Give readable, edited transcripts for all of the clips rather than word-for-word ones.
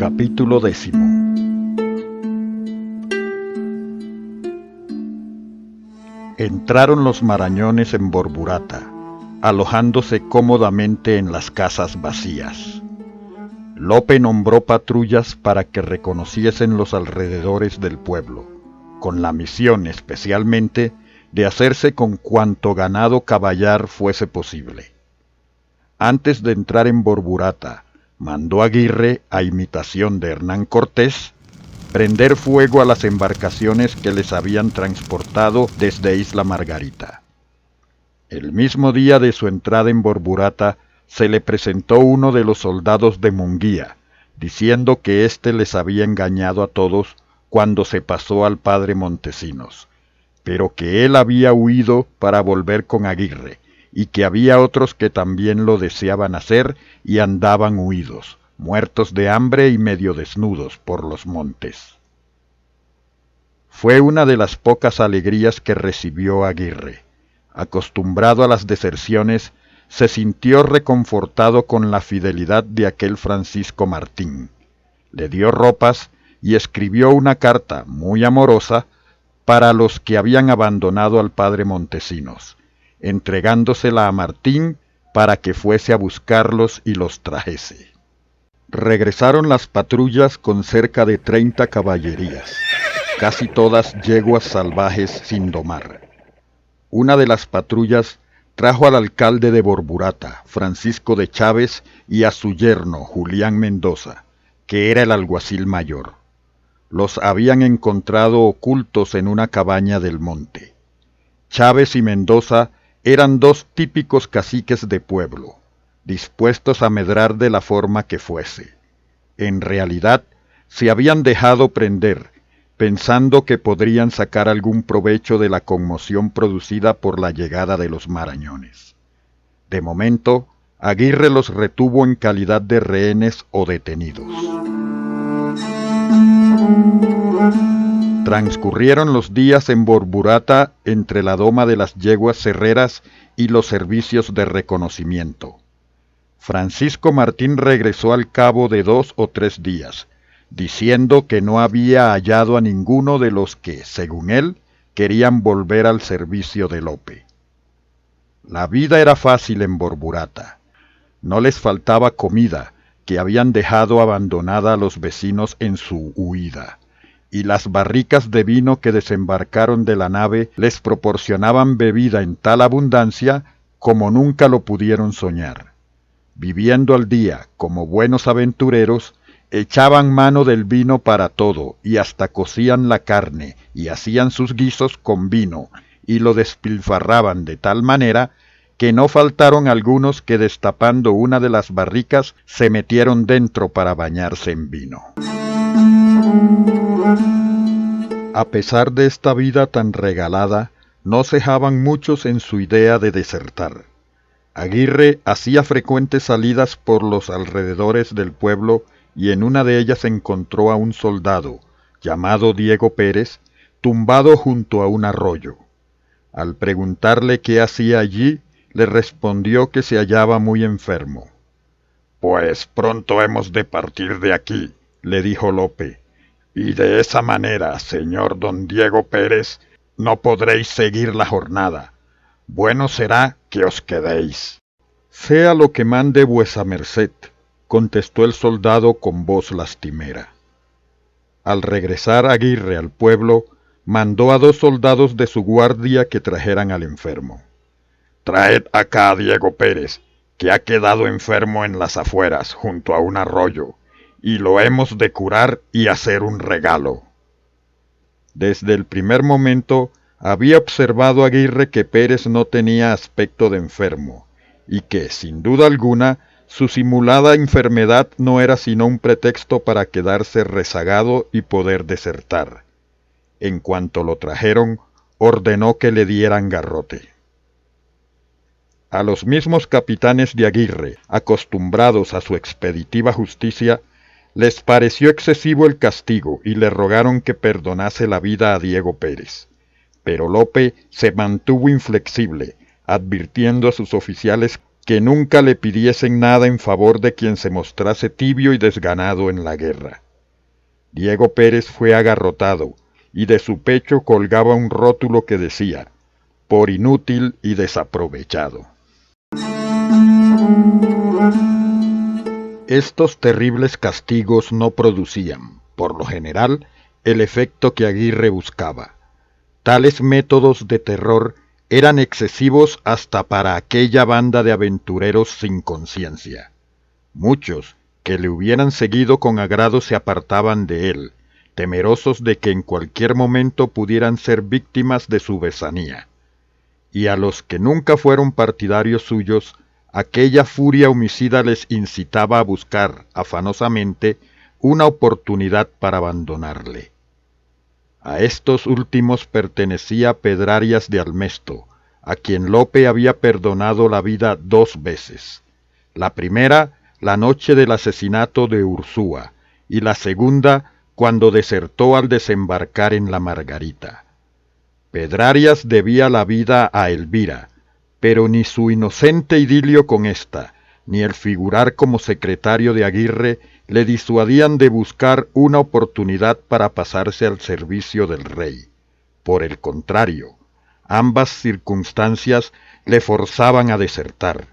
Capítulo 10. Entraron los marañones en Borburata, alojándose cómodamente en las casas vacías. Lope nombró patrullas para que reconociesen los alrededores del pueblo, con la misión especialmente de hacerse con cuanto ganado caballar fuese posible. Antes de entrar en Borburata, mandó Aguirre, a imitación de Hernán Cortés, prender fuego a las embarcaciones que les habían transportado desde Isla Margarita. El mismo día de su entrada en Borburata, se le presentó uno de los soldados de Munguía, diciendo que éste les había engañado a todos cuando se pasó al padre Montesinos, pero que él había huido para volver con Aguirre, y que había otros que también lo deseaban hacer y andaban huidos, muertos de hambre y medio desnudos por los montes. Fue una de las pocas alegrías que recibió Aguirre. Acostumbrado a las deserciones, se sintió reconfortado con la fidelidad de aquel Francisco Martín. Le dio ropas y escribió una carta muy amorosa para los que habían abandonado al padre Montesinos, entregándosela a Martín para que fuese a buscarlos y los trajese. Regresaron las patrullas con cerca de 30 caballerías, casi todas yeguas salvajes sin domar. Una de las patrullas trajo al alcalde de Borburata, Francisco de Chávez, y a su yerno, Julián Mendoza, que era el alguacil mayor. Los habían encontrado ocultos en una cabaña del monte. Chávez y Mendoza eran dos típicos caciques de pueblo, dispuestos a medrar de la forma que fuese. En realidad, se habían dejado prender, pensando que podrían sacar algún provecho de la conmoción producida por la llegada de los marañones. De momento, Aguirre los retuvo en calidad de rehenes o detenidos. Transcurrieron los días en Borburata entre la doma de las yeguas cerreras y los servicios de reconocimiento. Francisco Martín regresó al cabo de 2 o 3 días, diciendo que no había hallado a ninguno de los que, según él, querían volver al servicio de Lope. La vida era fácil en Borburata. No les faltaba comida, que habían dejado abandonada a los vecinos en su huida, y las barricas de vino que desembarcaron de la nave les proporcionaban bebida en tal abundancia como nunca lo pudieron soñar. Viviendo al día como buenos aventureros, echaban mano del vino para todo, y hasta cocían la carne, y hacían sus guisos con vino, y lo despilfarraban de tal manera que no faltaron algunos que, destapando una de las barricas, se metieron dentro para bañarse en vino. A pesar de esta vida tan regalada, no cejaban muchos en su idea de desertar. Aguirre hacía frecuentes salidas por los alrededores del pueblo, y en una de ellas encontró a un soldado, llamado Diego Pérez, tumbado junto a un arroyo. Al preguntarle qué hacía allí, le respondió que se hallaba muy enfermo. «Pues pronto hemos de partir de aquí», le dijo Lope, «y de esa manera, señor don Diego Pérez, no podréis seguir la jornada. Bueno será que os quedéis». «Sea lo que mande vuesa merced», contestó el soldado con voz lastimera. Al regresar Aguirre al pueblo, mandó a 2 soldados de su guardia que trajeran al enfermo. «Traed acá a Diego Pérez, que ha quedado enfermo en las afueras, junto a un arroyo, y lo hemos de curar y hacer un regalo». Desde el primer momento había observado Aguirre que Pérez no tenía aspecto de enfermo, y que, sin duda alguna, su simulada enfermedad no era sino un pretexto para quedarse rezagado y poder desertar. En cuanto lo trajeron, ordenó que le dieran garrote. A los mismos capitanes de Aguirre, acostumbrados a su expeditiva justicia, les pareció excesivo el castigo y le rogaron que perdonase la vida a Diego Pérez. Pero Lope se mantuvo inflexible, advirtiendo a sus oficiales que nunca le pidiesen nada en favor de quien se mostrase tibio y desganado en la guerra. Diego Pérez fue agarrotado, y de su pecho colgaba un rótulo que decía: por inútil y desaprovechado. Estos terribles castigos no producían, por lo general, el efecto que Aguirre buscaba. Tales métodos de terror eran excesivos hasta para aquella banda de aventureros sin conciencia. Muchos, que le hubieran seguido con agrado, se apartaban de él, temerosos de que en cualquier momento pudieran ser víctimas de su besanía. Y a los que nunca fueron partidarios suyos, aquella furia homicida les incitaba a buscar afanosamente una oportunidad para abandonarle. A estos últimos pertenecía Pedrarias de Almesto, a quien Lope había perdonado la vida 2 veces. La primera, la noche del asesinato de Ursúa, y la segunda, cuando desertó al desembarcar en la Margarita. Pedrarias debía la vida a Elvira, pero ni su inocente idilio con ésta, ni el figurar como secretario de Aguirre le disuadían de buscar una oportunidad para pasarse al servicio del rey. Por el contrario, ambas circunstancias le forzaban a desertar,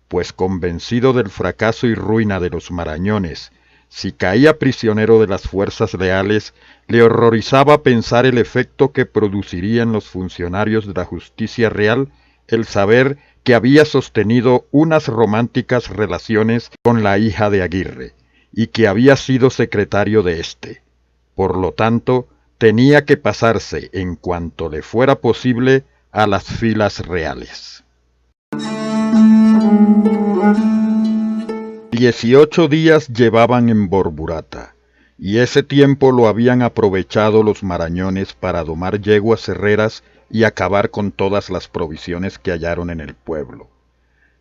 pues convencido del fracaso y ruina de los Marañones, si caía prisionero de las fuerzas leales, le horrorizaba pensar el efecto que produciría en los funcionarios de la justicia real el saber que había sostenido unas románticas relaciones con la hija de Aguirre, y que había sido secretario de éste. Por lo tanto, tenía que pasarse, en cuanto le fuera posible, a las filas reales. 18 días llevaban en Borburata, y ese tiempo lo habían aprovechado los marañones para domar yeguas herreras y acabar con todas las provisiones que hallaron en el pueblo.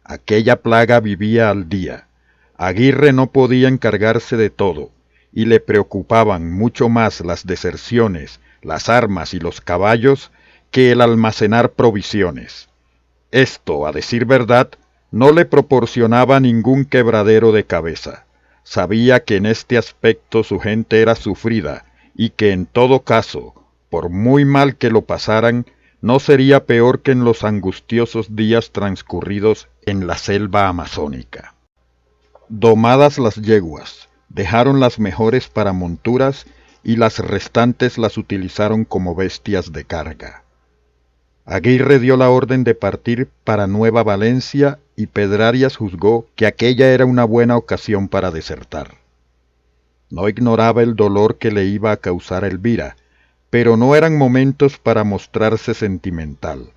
Aquella plaga vivía al día. Aguirre no podía encargarse de todo, y le preocupaban mucho más las deserciones, las armas y los caballos que el almacenar provisiones. Esto, a decir verdad, no le proporcionaba ningún quebradero de cabeza. Sabía que en este aspecto su gente era sufrida, y que en todo caso, por muy mal que lo pasaran, no sería peor que en los angustiosos días transcurridos en la selva amazónica. Domadas las yeguas, dejaron las mejores para monturas y las restantes las utilizaron como bestias de carga. Aguirre dio la orden de partir para Nueva Valencia y Pedrarias juzgó que aquella era una buena ocasión para desertar. No ignoraba el dolor que le iba a causar a Elvira, pero no eran momentos para mostrarse sentimental.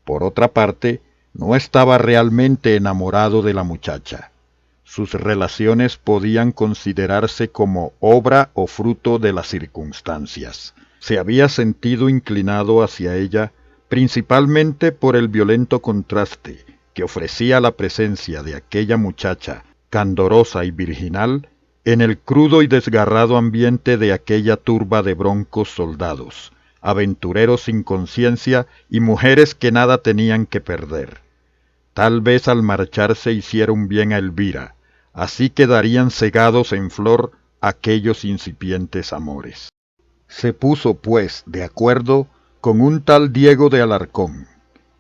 Por otra parte, no estaba realmente enamorado de la muchacha. Sus relaciones podían considerarse como obra o fruto de las circunstancias. Se había sentido inclinado hacia ella principalmente por el violento contraste que ofrecía la presencia de aquella muchacha candorosa y virginal en el crudo y desgarrado ambiente de aquella turba de broncos soldados, aventureros sin conciencia y mujeres que nada tenían que perder. Tal vez al marcharse hiciera un bien a Elvira, así quedarían cegados en flor aquellos incipientes amores. Se puso, pues, de acuerdo con un tal Diego de Alarcón,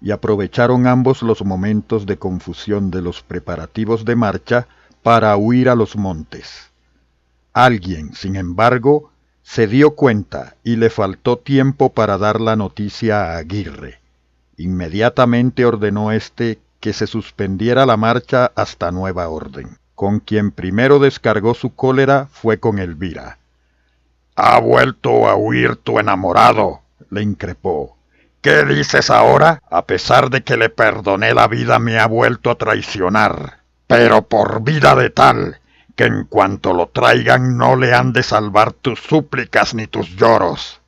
y aprovecharon ambos los momentos de confusión de los preparativos de marcha para huir a los montes. Alguien, sin embargo, se dio cuenta y le faltó tiempo para dar la noticia a Aguirre. Inmediatamente ordenó éste que se suspendiera la marcha hasta nueva orden. Con quien primero descargó su cólera fue con Elvira. «¿Ha vuelto a huir tu enamorado?», le increpó. «¿Qué dices ahora? A pesar de que le perdoné la vida, me ha vuelto a traicionar. Pero por vida de tal, que en cuanto lo traigan no le han de salvar tus súplicas ni tus lloros».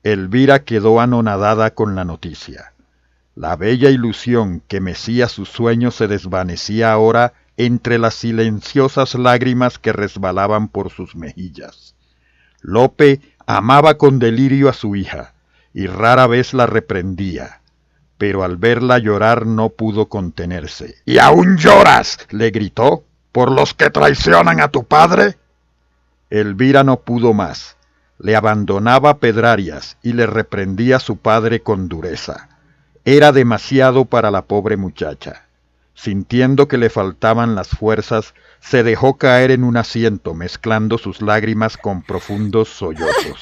Elvira quedó anonadada con la noticia. La bella ilusión que mecía sus sueños se desvanecía ahora entre las silenciosas lágrimas que resbalaban por sus mejillas. Lope amaba con delirio a su hija, y rara vez la reprendía, pero al verla llorar no pudo contenerse. —¿Y aún lloras? —le gritó— ¿por los que traicionan a tu padre? Elvira no pudo más. Le abandonaba Pedrarias y le reprendía a su padre con dureza. Era demasiado para la pobre muchacha. Sintiendo que le faltaban las fuerzas, se dejó caer en un asiento, mezclando sus lágrimas con profundos sollozos.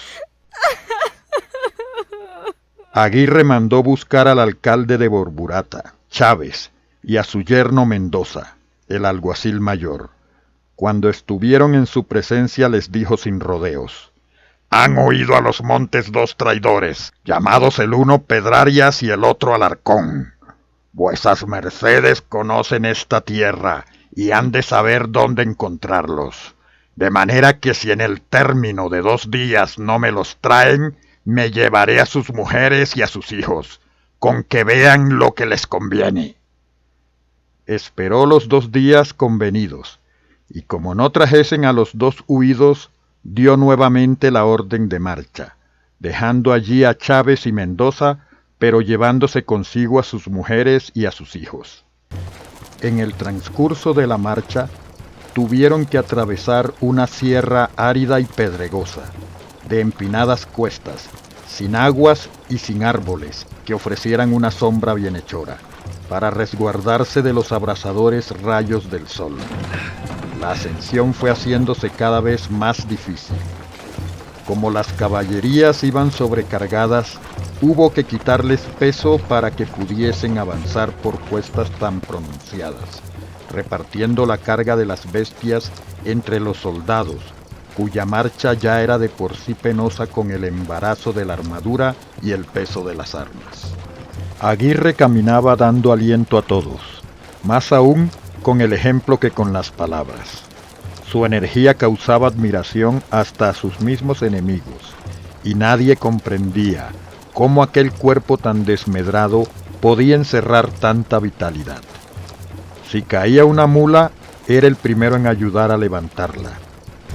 Aguirre mandó buscar al alcalde de Borburata, Chávez, y a su yerno Mendoza, el alguacil mayor. Cuando estuvieron en su presencia les dijo sin rodeos: «Han huido a los montes dos traidores, llamados el uno Pedrarias y el otro Alarcón. Vuesas mercedes conocen esta tierra y han de saber dónde encontrarlos, de manera que si en el término de 2 días no me los traen, me llevaré a sus mujeres y a sus hijos, con que vean lo que les conviene». Esperó los 2 días convenidos, y como no trajesen a los 2 huidos, dio nuevamente la orden de marcha, dejando allí a Chávez y Mendoza, pero llevándose consigo a sus mujeres y a sus hijos. En el transcurso de la marcha, tuvieron que atravesar una sierra árida y pedregosa, de empinadas cuestas, sin aguas y sin árboles que ofrecieran una sombra bienhechora, para resguardarse de los abrasadores rayos del sol. La ascensión fue haciéndose cada vez más difícil. Como las caballerías iban sobrecargadas, hubo que quitarles peso para que pudiesen avanzar por cuestas tan pronunciadas, repartiendo la carga de las bestias entre los soldados, cuya marcha ya era de por sí penosa con el embarazo de la armadura y el peso de las armas. Aguirre caminaba dando aliento a todos, más aún con el ejemplo que con las palabras. Su energía causaba admiración hasta a sus mismos enemigos, y nadie comprendía cómo aquel cuerpo tan desmedrado podía encerrar tanta vitalidad. Si caía una mula, era el primero en ayudar a levantarla.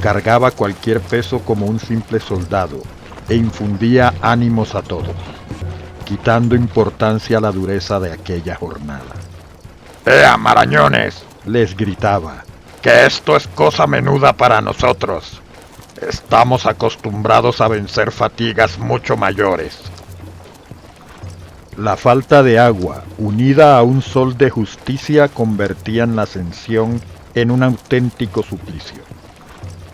Cargaba cualquier peso como un simple soldado, e infundía ánimos a todos, quitando importancia a la dureza de aquella jornada. «¡Ea, marañones!», les gritaba, «que esto es cosa menuda para nosotros. Estamos acostumbrados a vencer fatigas mucho mayores». La falta de agua, unida a un sol de justicia, convertían la ascensión en un auténtico suplicio.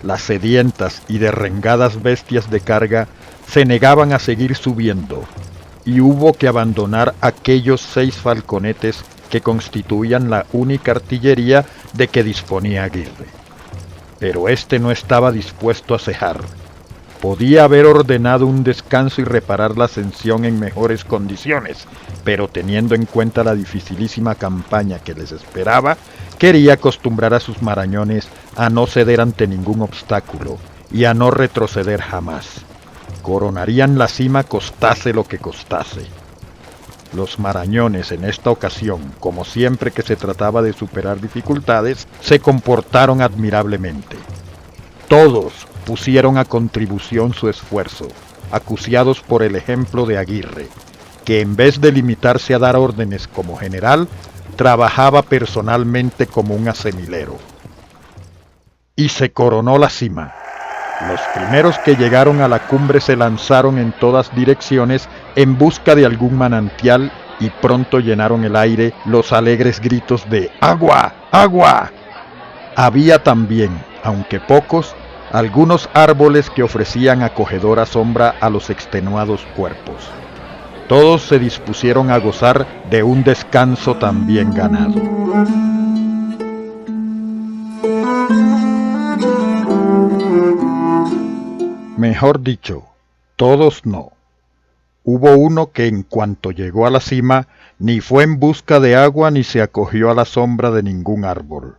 Las sedientas y derrengadas bestias de carga se negaban a seguir subiendo, y hubo que abandonar aquellos 6 falconetes que constituían la única artillería de que disponía Aguirre. Pero este no estaba dispuesto a cejar. Podía haber ordenado un descanso y reparar la ascensión en mejores condiciones, pero teniendo en cuenta la dificilísima campaña que les esperaba, quería acostumbrar a sus marañones a no ceder ante ningún obstáculo y a no retroceder jamás. Coronarían la cima costase lo que costase. Los marañones en esta ocasión, como siempre que se trataba de superar dificultades, se comportaron admirablemente. Todos pusieron a contribución su esfuerzo, acuciados por el ejemplo de Aguirre, que en vez de limitarse a dar órdenes como general, trabajaba personalmente como un asemilero. Y se coronó la cima. Los primeros que llegaron a la cumbre se lanzaron en todas direcciones en busca de algún manantial y pronto llenaron el aire los alegres gritos de «¡Agua! ¡Agua!». Había también, aunque pocos, algunos árboles que ofrecían acogedora sombra a los extenuados cuerpos. Todos se dispusieron a gozar de un descanso también ganado. Mejor dicho, todos no. Hubo uno que en cuanto llegó a la cima, ni fue en busca de agua ni se acogió a la sombra de ningún árbol.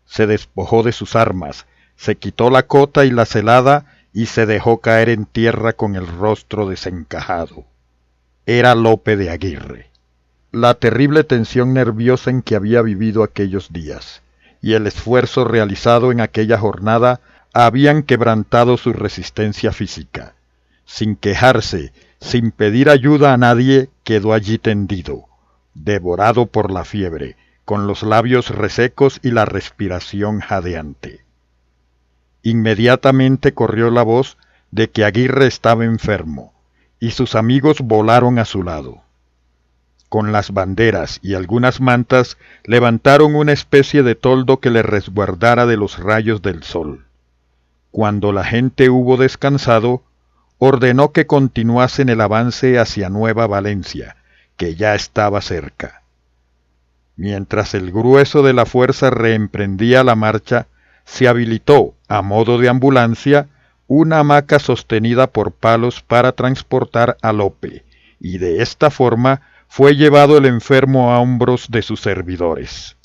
Se despojó de sus armas, se quitó la cota y la celada y se dejó caer en tierra con el rostro desencajado. Era Lope de Aguirre. La terrible tensión nerviosa en que había vivido aquellos días y el esfuerzo realizado en aquella jornada habían quebrantado su resistencia física. Sin quejarse, sin pedir ayuda a nadie, quedó allí tendido, devorado por la fiebre, con los labios resecos y la respiración jadeante. Inmediatamente corrió la voz de que Aguirre estaba enfermo, y sus amigos volaron a su lado. Con las banderas y algunas mantas levantaron una especie de toldo que le resguardara de los rayos del sol. Cuando la gente hubo descansado, ordenó que continuasen el avance hacia Nueva Valencia, que ya estaba cerca. Mientras el grueso de la fuerza reemprendía la marcha, se habilitó, a modo de ambulancia, una hamaca sostenida por palos para transportar a Lope, y de esta forma fue llevado el enfermo a hombros de sus servidores.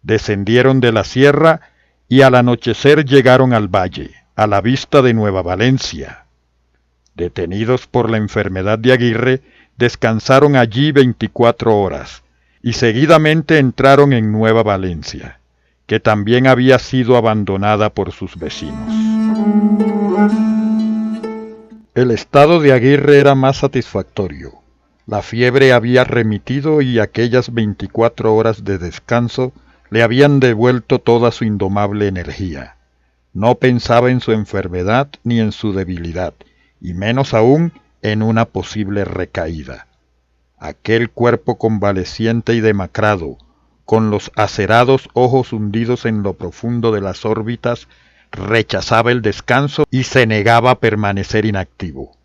Descendieron de la sierra y al anochecer llegaron al valle, a la vista de Nueva Valencia. Detenidos por la enfermedad de Aguirre, descansaron allí 24 horas, y seguidamente entraron en Nueva Valencia, que también había sido abandonada por sus vecinos. El estado de Aguirre era más satisfactorio. La fiebre había remitido y aquellas 24 horas de descanso le habían devuelto toda su indomable energía. No pensaba en su enfermedad ni en su debilidad, y menos aún en una posible recaída. Aquel cuerpo convaleciente y demacrado, con los acerados ojos hundidos en lo profundo de las órbitas, rechazaba el descanso y se negaba a permanecer inactivo.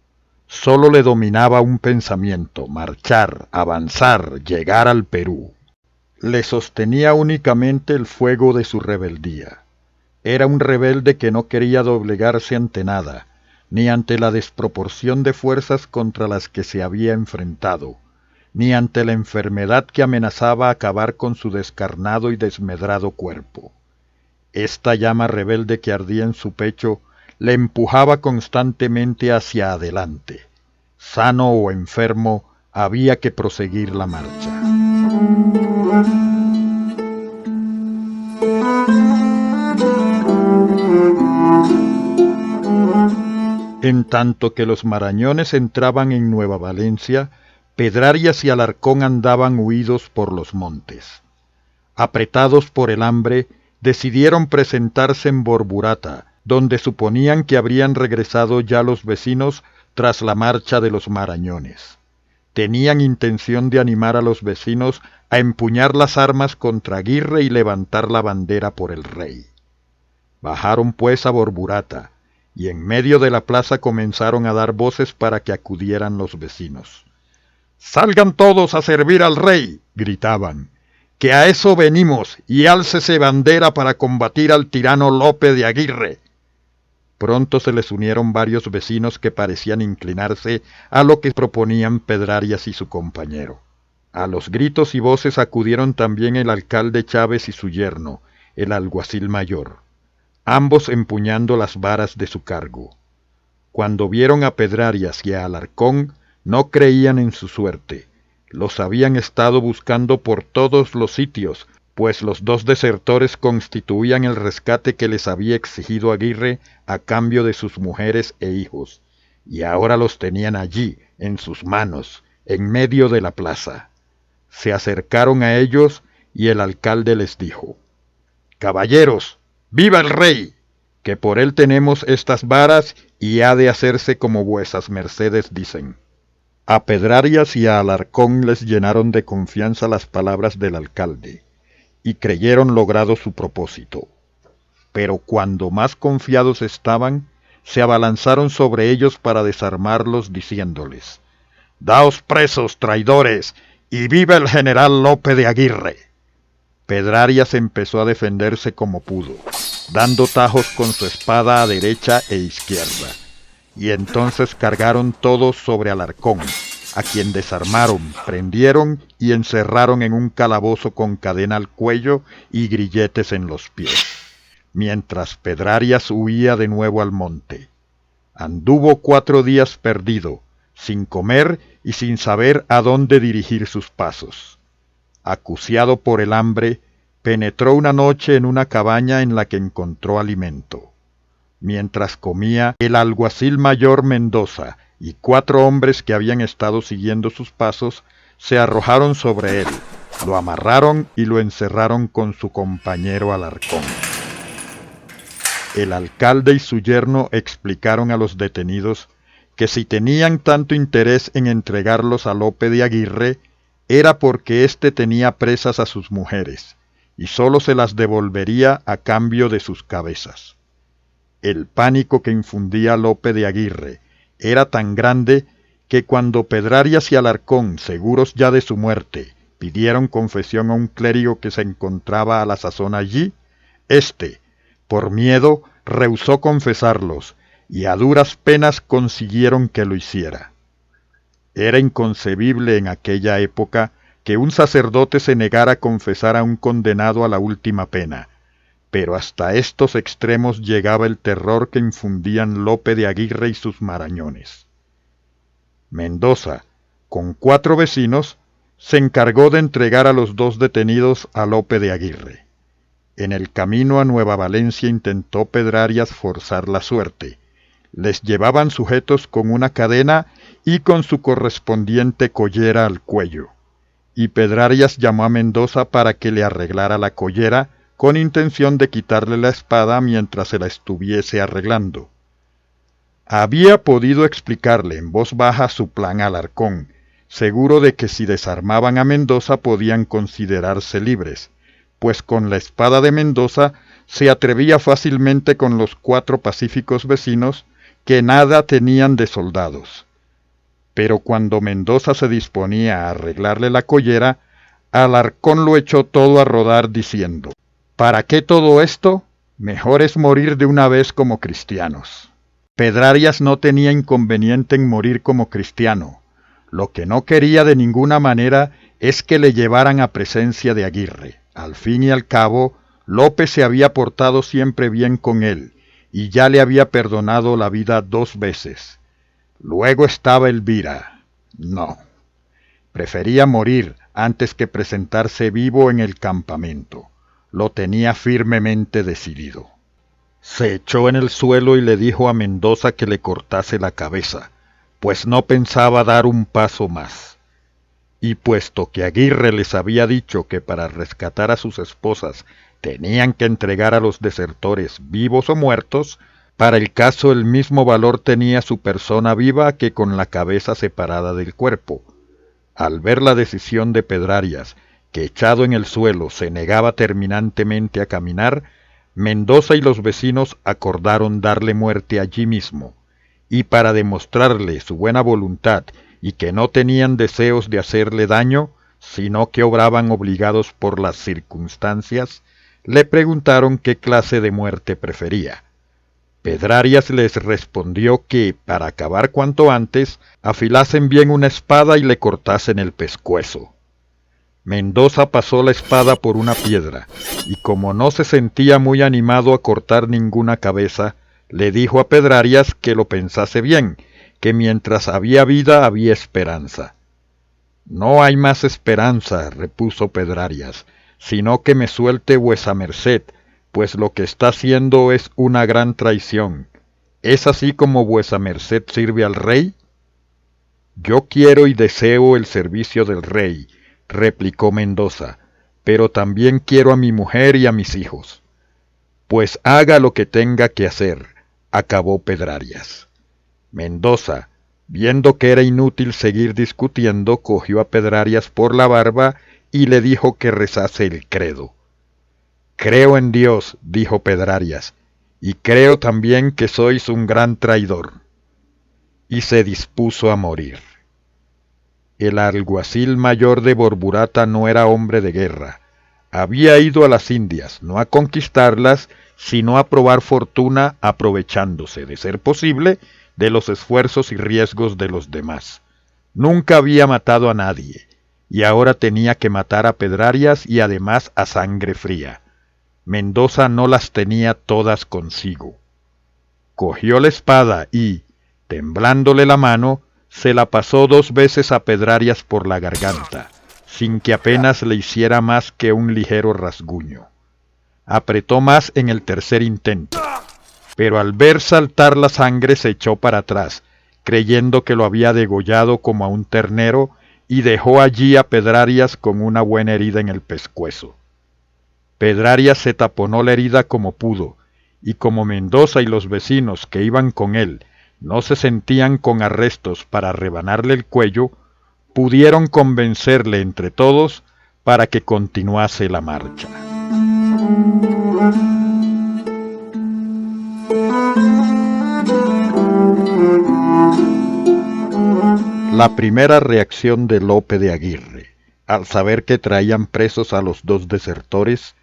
Solo le dominaba un pensamiento: marchar, avanzar, llegar al Perú. Le sostenía únicamente el fuego de su rebeldía. Era un rebelde que no quería doblegarse ante nada, ni ante la desproporción de fuerzas contra las que se había enfrentado, ni ante la enfermedad que amenazaba acabar con su descarnado y desmedrado cuerpo. Esta llama rebelde que ardía en su pecho le empujaba constantemente hacia adelante. Sano o enfermo, había que proseguir la marcha. En tanto que los marañones entraban en Nueva Valencia, Pedrarias y Alarcón andaban huidos por los montes. Apretados por el hambre, decidieron presentarse en Borburata, donde suponían que habrían regresado ya los vecinos tras la marcha de los marañones. Tenían intención de animar a los vecinos a empuñar las armas contra Aguirre y levantar la bandera por el rey. Bajaron pues a Borburata, y en medio de la plaza comenzaron a dar voces para que acudieran los vecinos. «¡Salgan todos a servir al rey!», gritaban, «que a eso venimos, y álcese bandera para combatir al tirano Lope de Aguirre». Pronto se les unieron varios vecinos que parecían inclinarse a lo que proponían Pedrarias y su compañero. A los gritos y voces acudieron también el alcalde Chávez y su yerno, el alguacil mayor, ambos empuñando las varas de su cargo. Cuando vieron a Pedrarias y a Alarcón, no creían en su suerte. Los habían estado buscando por todos los sitios, pues los dos desertores constituían el rescate que les había exigido Aguirre a cambio de sus mujeres e hijos, y ahora los tenían allí, en sus manos, en medio de la plaza. Se acercaron a ellos y el alcalde les dijo: «Caballeros, ¡viva el rey! Que por él tenemos estas varas y ha de hacerse como vuesas mercedes dicen». A Pedrarias y a Alarcón les llenaron de confianza las palabras del alcalde, y creyeron logrado su propósito. Pero cuando más confiados estaban, se abalanzaron sobre ellos para desarmarlos, diciéndoles: «¡Daos presos, traidores, y viva el general Lope de Aguirre!». Pedrarias empezó a defenderse como pudo, dando tajos con su espada a derecha e izquierda, y entonces cargaron todos sobre Alarcón, a quien desarmaron, prendieron y encerraron en un calabozo con cadena al cuello y grilletes en los pies, mientras Pedrarias huía de nuevo al monte. Anduvo 4 días perdido, sin comer y sin saber a dónde dirigir sus pasos. Acuciado por el hambre, penetró una noche en una cabaña en la que encontró alimento. Mientras comía, el alguacil mayor Mendoza y 4 hombres que habían estado siguiendo sus pasos se arrojaron sobre él, lo amarraron y lo encerraron con su compañero Alarcón. El alcalde y su yerno explicaron a los detenidos que si tenían tanto interés en entregarlos a Lope de Aguirre, era porque éste tenía presas a sus mujeres, y sólo se las devolvería a cambio de sus cabezas. El pánico que infundía Lope de Aguirre era tan grande que cuando Pedrarias y Alarcón, seguros ya de su muerte, pidieron confesión a un clérigo que se encontraba a la sazón allí, éste, por miedo, rehusó confesarlos, y a duras penas consiguieron que lo hiciera. Era inconcebible en aquella época que un sacerdote se negara a confesar a un condenado a la última pena, pero hasta estos extremos llegaba el terror que infundían Lope de Aguirre y sus marañones. Mendoza, con 4 vecinos, se encargó de entregar a los 2 detenidos a Lope de Aguirre. En el camino a Nueva Valencia intentó Pedrarias forzar la suerte. Les llevaban sujetos con una cadena y con su correspondiente collera al cuello, y Pedrarias llamó a Mendoza para que le arreglara la collera con intención de quitarle la espada mientras se la estuviese arreglando. Había podido explicarle en voz baja su plan a Alarcón, seguro de que si desarmaban a Mendoza podían considerarse libres, pues con la espada de Mendoza se atrevía fácilmente con los 4 pacíficos vecinos que nada tenían de soldados. Pero cuando Mendoza se disponía a arreglarle la collera, Alarcón lo echó todo a rodar diciendo: ¿para qué todo esto? Mejor es morir de una vez como cristianos. Pedrarias no tenía inconveniente en morir como cristiano. Lo que no quería de ninguna manera es que le llevaran a presencia de Aguirre. Al fin y al cabo, Lope se había portado siempre bien con él, y ya le había perdonado la vida 2 veces. Luego estaba Elvira. No. Prefería morir antes que presentarse vivo en el campamento. Lo tenía firmemente decidido. Se echó en el suelo y le dijo a Mendoza que le cortase la cabeza, pues no pensaba dar un paso más. Y puesto que Aguirre les había dicho que para rescatar a sus esposas tenían que entregar a los desertores vivos o muertos, para el caso el mismo valor tenía su persona viva que con la cabeza separada del cuerpo. Al ver la decisión de Pedrarias, que echado en el suelo se negaba terminantemente a caminar, Mendoza y los vecinos acordaron darle muerte allí mismo, y para demostrarle su buena voluntad y que no tenían deseos de hacerle daño, sino que obraban obligados por las circunstancias, le preguntaron qué clase de muerte prefería. Pedrarias les respondió que, para acabar cuanto antes, afilasen bien una espada y le cortasen el pescuezo. Mendoza pasó la espada por una piedra, y como no se sentía muy animado a cortar ninguna cabeza, le dijo a Pedrarias que lo pensase bien, que mientras había vida había esperanza. No hay más esperanza, repuso Pedrarias, sino que me suelte vuesa merced, pues lo que está haciendo es una gran traición. ¿Es así como vuesa merced sirve al rey? Yo quiero y deseo el servicio del rey, replicó Mendoza, pero también quiero a mi mujer y a mis hijos. Pues haga lo que tenga que hacer, acabó Pedrarias. Mendoza, viendo que era inútil seguir discutiendo, cogió a Pedrarias por la barba y le dijo que rezase el credo. Creo en Dios, dijo Pedrarias, y creo también que sois un gran traidor. Y se dispuso a morir. El alguacil mayor de Borburata no era hombre de guerra. Había ido a las Indias, no a conquistarlas, sino a probar fortuna, aprovechándose, de ser posible, de los esfuerzos y riesgos de los demás. Nunca había matado a nadie, y ahora tenía que matar a Pedrarias y además a sangre fría. Mendoza no las tenía todas consigo. Cogió la espada y, temblándole la mano, se la pasó 2 veces a Pedrarias por la garganta, sin que apenas le hiciera más que un ligero rasguño. Apretó más en el tercer intento, pero al ver saltar la sangre se echó para atrás, creyendo que lo había degollado como a un ternero, y dejó allí a Pedrarias con una buena herida en el pescuezo. Pedrarias se taponó la herida como pudo, y como Mendoza y los vecinos que iban con él no se sentían con arrestos para rebanarle el cuello, pudieron convencerle entre todos para que continuase la marcha. La primera reacción de Lope de Aguirre, al saber que traían presos a los dos desertores,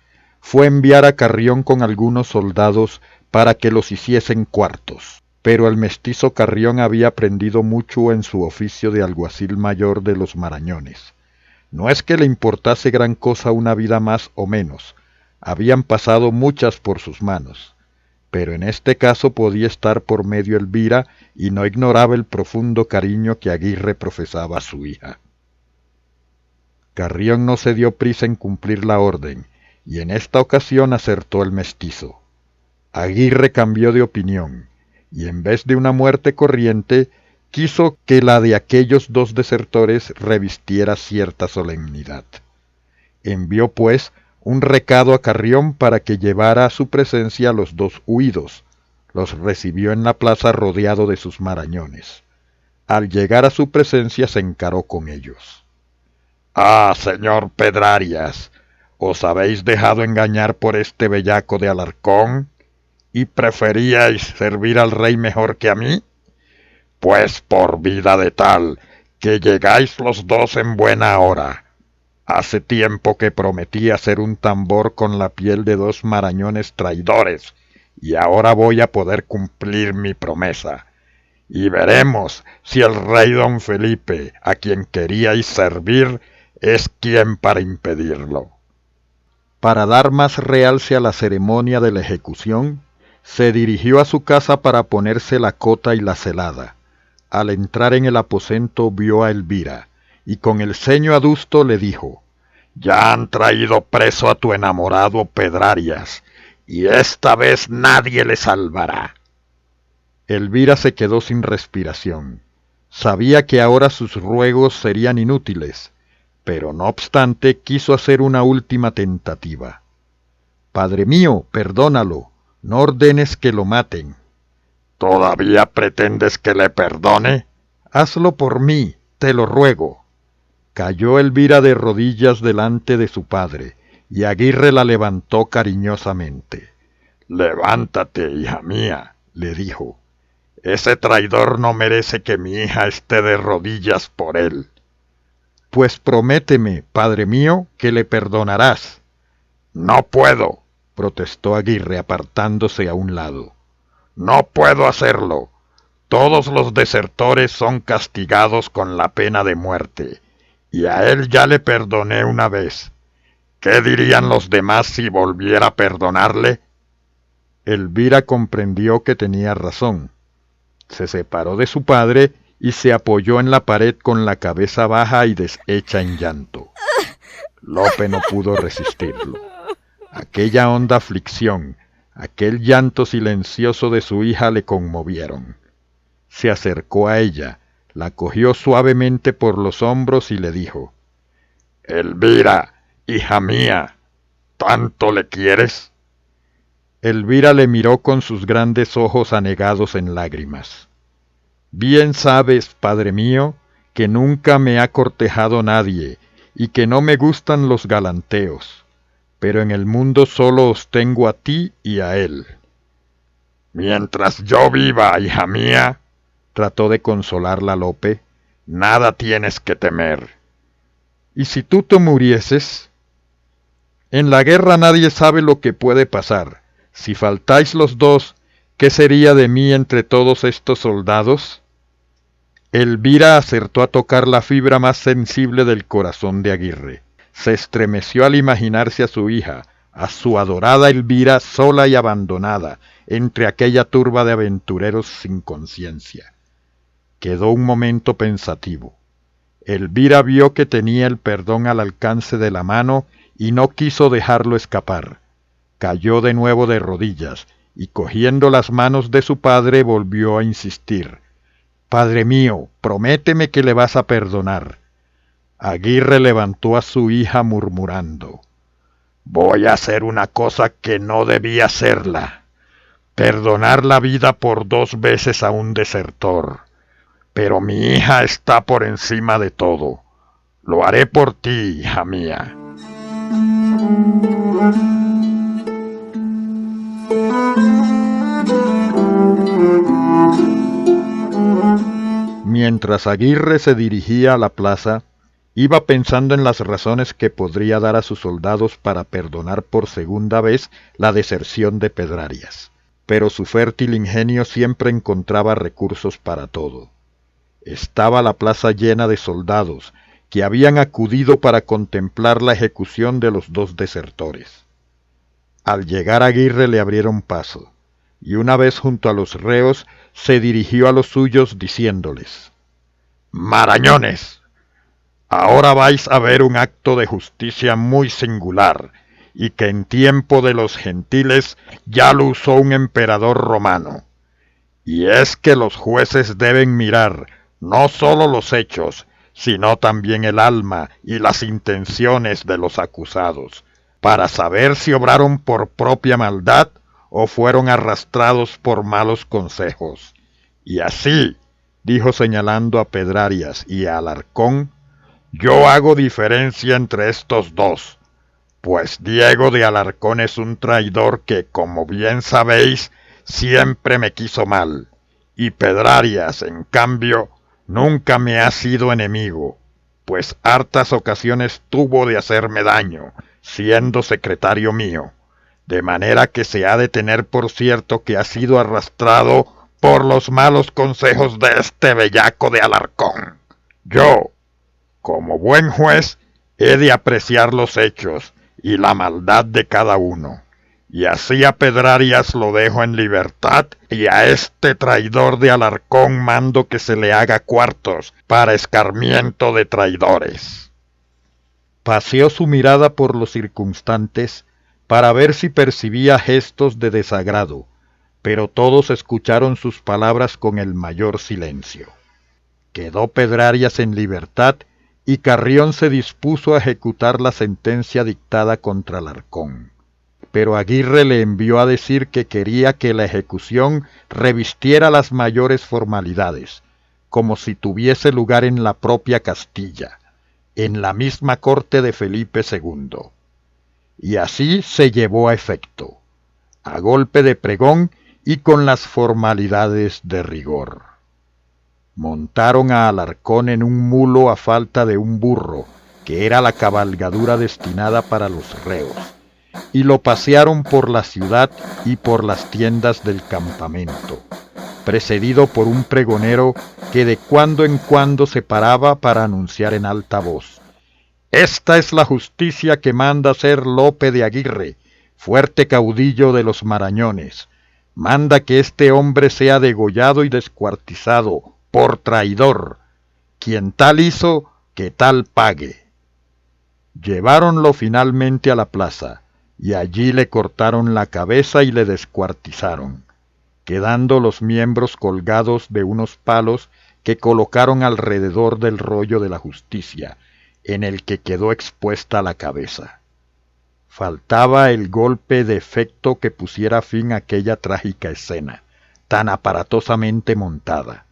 fue enviar a Carrión con algunos soldados para que los hiciesen cuartos. Pero el mestizo Carrión había aprendido mucho en su oficio de alguacil mayor de los Marañones. No es que le importase gran cosa una vida más o menos, habían pasado muchas por sus manos, pero en este caso podía estar por medio Elvira y no ignoraba el profundo cariño que Aguirre profesaba a su hija. Carrión no se dio prisa en cumplir la orden, y en esta ocasión acertó el mestizo. Aguirre cambió de opinión, y en vez de una muerte corriente, quiso que la de aquellos dos desertores revistiera cierta solemnidad. Envió, pues, un recado a Carrión para que llevara a su presencia a los dos huidos. Los recibió en la plaza rodeado de sus marañones. Al llegar a su presencia se encaró con ellos. «Ah, señor Pedrarias, ¿os habéis dejado engañar por este bellaco de Alarcón? ¿Y preferíais servir al rey mejor que a mí? Pues por vida de tal, que llegáis los dos en buena hora. Hace tiempo que prometí hacer un tambor con la piel de dos marañones traidores, y ahora voy a poder cumplir mi promesa. Y veremos si el rey don Felipe, a quien queríais servir, es quien para impedirlo». Para dar más realce a la ceremonia de la ejecución, se dirigió a su casa para ponerse la cota y la celada. Al entrar en el aposento vio a Elvira, y con el ceño adusto le dijo: «Ya han traído preso a tu enamorado Pedrarias, y esta vez nadie le salvará». Elvira se quedó sin respiración. Sabía que ahora sus ruegos serían inútiles, pero no obstante quiso hacer una última tentativa. «Padre mío, perdónalo, no ordenes que lo maten». «¿Todavía pretendes que le perdone? Hazlo por mí, te lo ruego». Cayó Elvira de rodillas delante de su padre, y Aguirre la levantó cariñosamente. «Levántate, hija mía», le dijo. «Ese traidor no merece que mi hija esté de rodillas por él». «Pues prométeme, padre mío, que le perdonarás». «No puedo», protestó Aguirre apartándose a un lado. «No puedo hacerlo. Todos los desertores son castigados con la pena de muerte, y a él ya le perdoné una vez. ¿Qué dirían los demás si volviera a perdonarle?» Elvira comprendió que tenía razón. Se separó de su padre y se apoyó en la pared con la cabeza baja y deshecha en llanto. Lope no pudo resistirlo. Aquella honda aflicción, aquel llanto silencioso de su hija le conmovieron. Se acercó a ella, la cogió suavemente por los hombros y le dijo: «Elvira, hija mía, ¿tanto le quieres?» Elvira le miró con sus grandes ojos anegados en lágrimas. «Bien sabes, padre mío, que nunca me ha cortejado nadie, y que no me gustan los galanteos, pero en el mundo solo os tengo a ti y a él». «Mientras yo viva, hija mía», trató de consolarla Lope, «nada tienes que temer». «¿Y si tú te murieses?» «En la guerra nadie sabe lo que puede pasar. Si faltáis los dos, ¿qué sería de mí entre todos estos soldados?». Elvira acertó a tocar la fibra más sensible del corazón de Aguirre. Se estremeció al imaginarse a su hija, a su adorada Elvira sola y abandonada, entre aquella turba de aventureros sin conciencia. Quedó un momento pensativo. Elvira vio que tenía el perdón al alcance de la mano y no quiso dejarlo escapar. Cayó de nuevo de rodillas y cogiendo las manos de su padre volvió a insistir: «Padre mío, prométeme que le vas a perdonar». Aguirre levantó a su hija murmurando: «Voy a hacer una cosa que no debía hacerla, perdonar la vida por 2 veces a un desertor. Pero mi hija está por encima de todo. Lo haré por ti, hija mía». Mientras Aguirre se dirigía a la plaza, iba pensando en las razones que podría dar a sus soldados para perdonar por segunda vez la deserción de Pedrarias. Pero su fértil ingenio siempre encontraba recursos para todo. Estaba la plaza llena de soldados que habían acudido para contemplar la ejecución de los 2 desertores. Al llegar Aguirre le abrieron paso, y una vez junto a los reos se dirigió a los suyos diciéndoles: «Marañones, ahora vais a ver un acto de justicia muy singular, y que en tiempo de los gentiles ya lo usó un emperador romano. Y es que los jueces deben mirar no solo los hechos, sino también el alma y las intenciones de los acusados, para saber si obraron por propia maldad o fueron arrastrados por malos consejos. Y así», dijo señalando a Pedrarias y a Alarcón, «yo hago diferencia entre estos 2, pues Diego de Alarcón es un traidor que, como bien sabéis, siempre me quiso mal, y Pedrarias, en cambio, nunca me ha sido enemigo, pues hartas ocasiones tuvo de hacerme daño, siendo secretario mío, de manera que se ha de tener por cierto que ha sido arrastrado por los malos consejos de este bellaco de Alarcón. Yo, como buen juez, he de apreciar los hechos y la maldad de cada uno, y así a Pedrarias lo dejo en libertad, y a este traidor de Alarcón mando que se le haga cuartos para escarmiento de traidores». Paseó su mirada por los circunstantes para ver si percibía gestos de desagrado, pero todos escucharon sus palabras con el mayor silencio. Quedó Pedrarias en libertad y Carrión se dispuso a ejecutar la sentencia dictada contra Alarcón. Pero Aguirre le envió a decir que quería que la ejecución revistiera las mayores formalidades, como si tuviese lugar en la propia Castilla, en la misma corte de Felipe II. Y así se llevó a efecto, a golpe de pregón y con las formalidades de rigor. Montaron a Alarcón en un mulo a falta de un burro, que era la cabalgadura destinada para los reos, y lo pasearon por la ciudad y por las tiendas del campamento, precedido por un pregonero que de cuando en cuando se paraba para anunciar en alta voz: «Esta es la justicia que manda hacer Lope de Aguirre, fuerte caudillo de los Marañones. Manda que este hombre sea degollado y descuartizado por traidor. Quien tal hizo, que tal pague». Lleváronlo finalmente a la plaza, y allí le cortaron la cabeza y le descuartizaron, quedando los miembros colgados de unos palos que colocaron alrededor del rollo de la justicia, en el que quedó expuesta la cabeza. Faltaba el golpe de efecto que pusiera fin a aquella trágica escena, tan aparatosamente montada.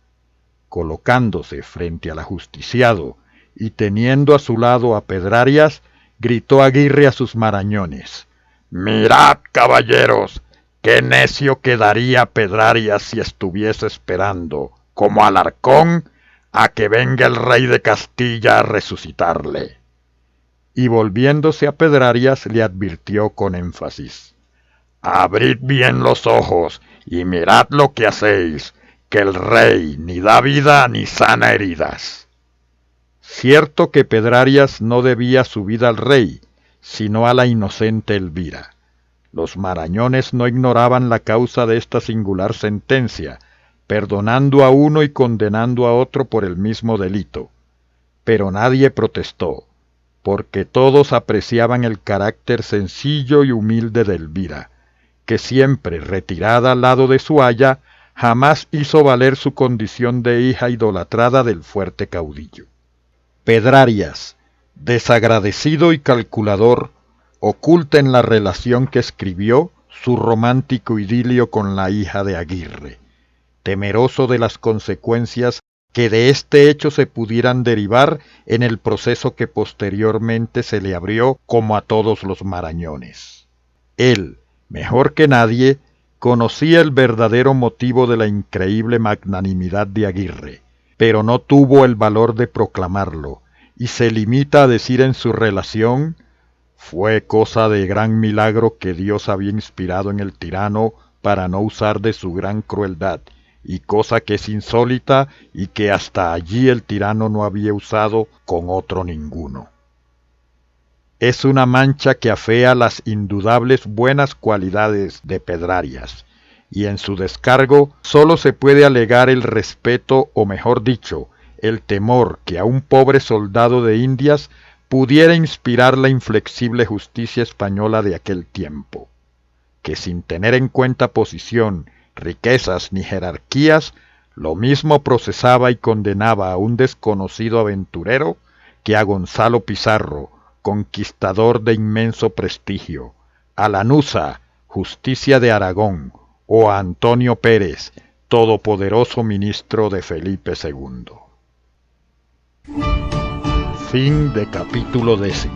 Colocándose frente al ajusticiado y teniendo a su lado a Pedrarias, gritó Aguirre a sus marañones: «Mirad, caballeros, qué necio quedaría Pedrarias si estuviese esperando, como Alarcón, a que venga el rey de Castilla a resucitarle». Y volviéndose a Pedrarias le advirtió con énfasis: «Abrid bien los ojos y mirad lo que hacéis, que el rey ni da vida ni sana heridas». Cierto que Pedrarias no debía su vida al rey, sino a la inocente Elvira. Los marañones no ignoraban la causa de esta singular sentencia, perdonando a uno y condenando a otro por el mismo delito. Pero nadie protestó, porque todos apreciaban el carácter sencillo y humilde de Elvira, que siempre, retirada al lado de su aya, jamás hizo valer su condición de hija idolatrada del fuerte caudillo. Pedrarias, Desagradecido y calculador, oculta en la relación que escribió su romántico idilio con la hija de Aguirre, temeroso de las consecuencias que de este hecho se pudieran derivar en el proceso que posteriormente se le abrió como a todos los marañones. Él, mejor que nadie, conocía el verdadero motivo de la increíble magnanimidad de Aguirre, pero no tuvo el valor de proclamarlo, y se limita a decir en su relación: «Fue cosa de gran milagro que Dios había inspirado en el tirano para no usar de su gran crueldad, y cosa que es insólita y que hasta allí el tirano no había usado con otro ninguno». Es una mancha que afea las indudables buenas cualidades de Pedrarias, y en su descargo sólo se puede alegar el respeto, o mejor dicho, el temor que a un pobre soldado de Indias pudiera inspirar la inflexible justicia española de aquel tiempo, que sin tener en cuenta posición, riquezas ni jerarquías, lo mismo procesaba y condenaba a un desconocido aventurero que a Gonzalo Pizarro, conquistador de inmenso prestigio, a Lanuza, justicia de Aragón, o a Antonio Pérez, todopoderoso ministro de Felipe II. Fin de capítulo 10.